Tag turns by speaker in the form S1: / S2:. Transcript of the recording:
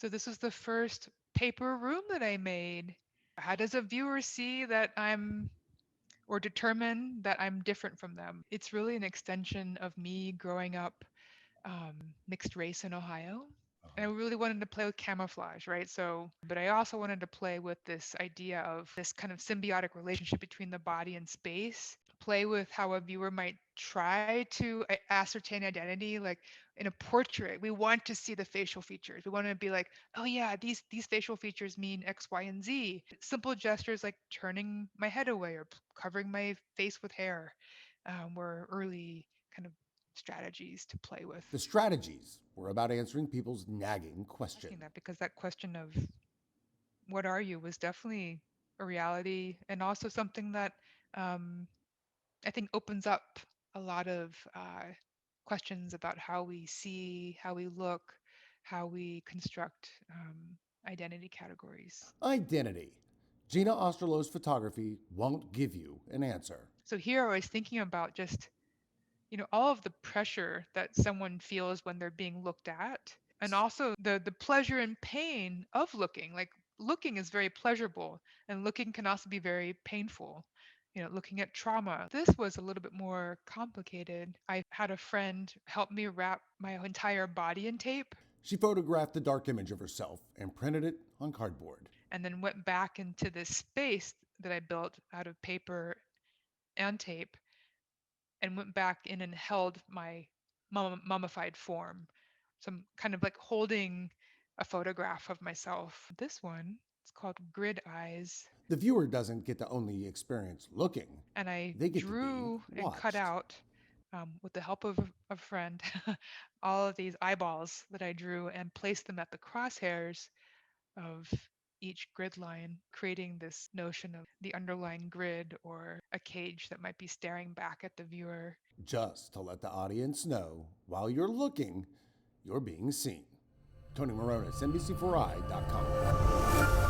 S1: So this was the first paper room that I made. How does a viewer see that I'm or determine that I'm different from them? It's really an extension of me growing up mixed race in Ohio. And I
S2: Uh-huh.
S1: really wanted to play with camouflage, right? So, but I also wanted to play with this idea of this kind of symbiotic relationship between the body and space, play with how a viewer might try to ascertain identity. Like in a portrait, we want to see the facial features. We want to be like, oh yeah, these facial features mean X, Y, and Z. Simple gestures like turning my head away or covering my face with hair were early kind of strategies to play with.
S2: The strategies were about answering people's nagging
S1: Asking
S2: question.
S1: that because that question of what are you was definitely a reality and also something that um, I think opens up a lot of questions about how we see, how we look, how we construct identity categories.
S2: Identity. Gina Osterloh's photography won't give you an answer.
S1: So here I was thinking about just all of the pressure that someone feels when they're being looked at and also the pleasure and pain of looking. Like looking is very pleasurable and looking can also be very painful. Looking at trauma. This was a little bit more complicated. I had a friend help me wrap my entire body in tape
S2: She photographed the dark image of herself and printed it on cardboard.
S1: and then went back into this space that I built out of paper and tape and went back in and held my mummified form. So I'm kind of like holding a photograph of myself. This one, it's called Grid Eyes.
S2: The viewer doesn't get to only experience looking,
S1: And I
S2: they get to be
S1: drew and cut
S2: watched.
S1: out, with the help of a friend, all of these eyeballs that I drew and placed them at the crosshairs of each grid line, creating this notion of the underlying grid or a cage that might be staring back at the viewer.
S2: Just to let the audience know while you're looking, you're being seen. Tony Moronis, NBC4i.com.